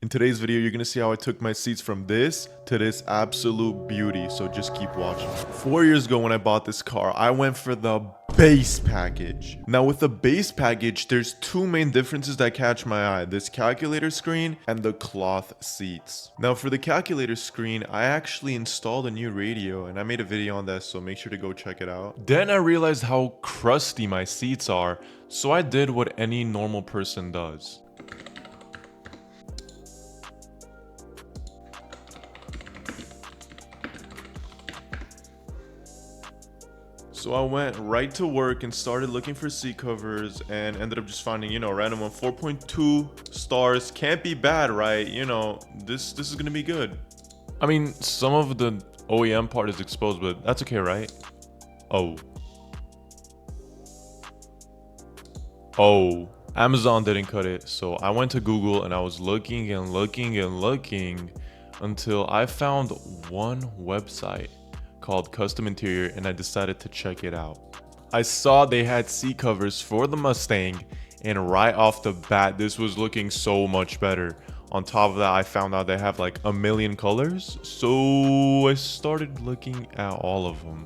In today's video, you're gonna see how I took my seats from this to this absolute beauty, so just keep watching. 4 years ago when I bought this car, I went for the base package. Now with the base package, there's two main differences that catch my eye. This calculator screen and the cloth seats. Now for the calculator screen, I actually installed a new radio and I made a video on that, so make sure to go check it out. Then I realized how crusty my seats are, so I did what any normal person does. So I went right to work and started looking for seat covers and ended up just finding, a random one. 4.2 stars. Can't be bad, right? This is gonna be good. I mean, some of the OEM part is exposed, but that's okay, right? Oh, Amazon didn't cut it. So I went to Google and I was looking and looking and looking until I found one website called Kustom Interior, and I decided to check it out. I saw they had seat covers for the Mustang, and right off the bat, this was looking so much better. On top of that, I found out they have like a million colors, so I started looking at all of them.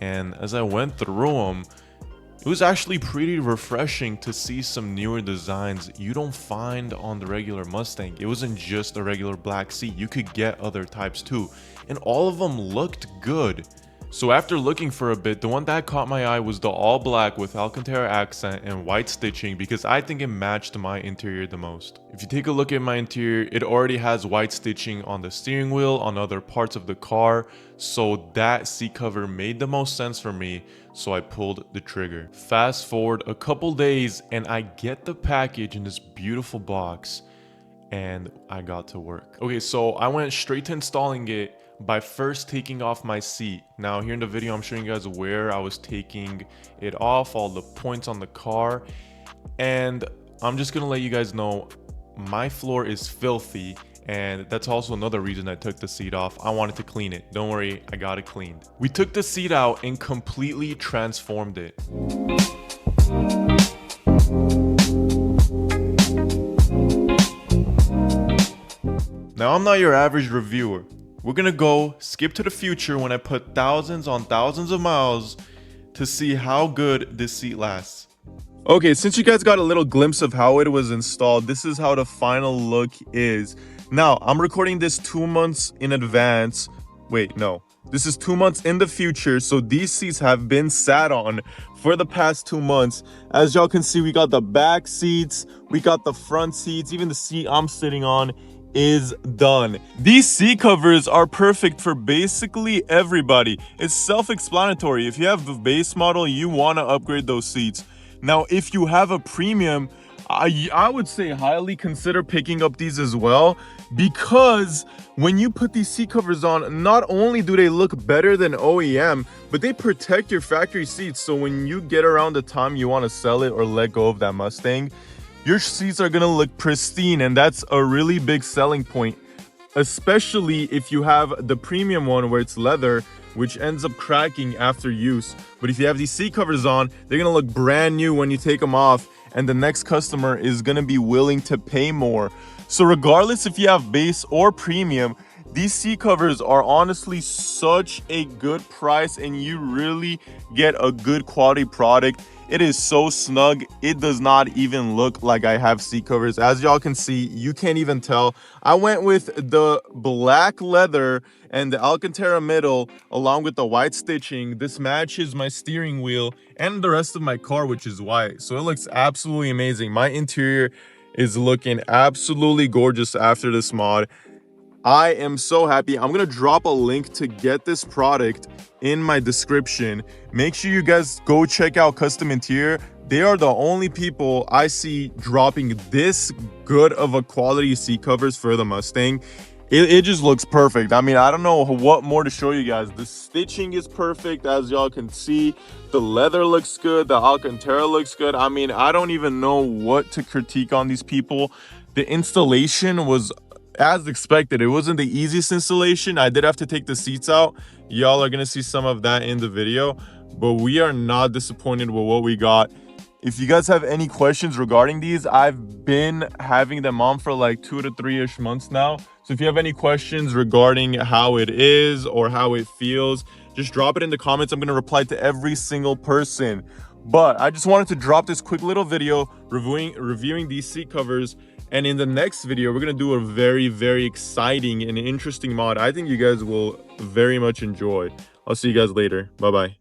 And as I went through them, it was actually pretty refreshing to see some newer designs you don't find on the regular Mustang. It wasn't just a regular black seat, you could get other types too, and all of them looked good. So after looking for a bit, the one that caught my eye was the all black with Alcantara accent and white stitching because I think it matched my interior the most. If you take a look at my interior, it already has white stitching on the steering wheel, on other parts of the car, so that seat cover made the most sense for me, so I pulled the trigger. Fast forward a couple days and I get the package in this beautiful box and I got to work. Okay, so I went straight to installing it by first taking off my seat. Now here in the video, I'm showing you guys where I was taking it off, all the points on the car, and I'm just gonna let you guys know my floor is filthy, and that's also another reason I took the seat off. I wanted to clean it. Don't worry, I got it cleaned. We took the seat out and completely transformed it. Now I'm not your average reviewer. We're gonna go skip to the future when I put thousands on thousands of miles to see how good this seat lasts. Okay, since you guys got a little glimpse of how it was installed, this is how the final look is. Now, I'm recording this 2 months in advance. Wait, no. This is 2 months in the future, so these seats have been sat on for the past 2 months. As y'all can see, we got the back seats, we got the front seats, even the seat I'm sitting on is done. These seat covers are perfect for basically everybody. It's self-explanatory. If you have the base model, you want to upgrade those seats. Now, if you have a premium, I would say highly consider picking up these as well, because when you put these seat covers on, not only do they look better than OEM, but they protect your factory seats. So when you get around the time you want to sell it or let go of that Mustang, your seats are gonna look pristine, and that's a really big selling point, especially if you have the premium one where it's leather, which ends up cracking after use. But if you have these seat covers on, they're gonna look brand new when you take them off, and the next customer is gonna be willing to pay more. So regardless if you have base or premium, these seat covers are honestly such a good price, and you really get a good quality product. It is so snug, it does not even look like I have seat covers. As y'all can see, you can't even tell. I went with the black leather and the Alcantara middle along with the white stitching. This matches my steering wheel and the rest of my car, which is white. So it looks absolutely amazing. My interior is looking absolutely gorgeous after this mod. I am so happy. I'm gonna drop a link to get this product in my description. Make sure you guys go check out Kustom Interior. They are the only people I see dropping this good of a quality seat covers for the Mustang. It just looks perfect. I mean, I don't know what more to show you guys. The stitching is perfect, as y'all can see. The leather looks good. The Alcantara looks good. I mean, I don't even know what to critique on these people. The installation was as expected. It wasn't the easiest installation. I did have to take the seats out. Y'all are gonna see some of that in the video, but we are not disappointed with what we got. If you guys have any questions regarding these, I've been having them on for like 2 to 3-ish months now. So if you have any questions regarding how it is or how it feels, just drop it in the comments. I'm going to reply to every single person. But I just wanted to drop this quick little video reviewing these seat covers. And in the next video, we're going to do a very, very exciting and interesting mod I think you guys will very much enjoy. I'll see you guys later. Bye-bye.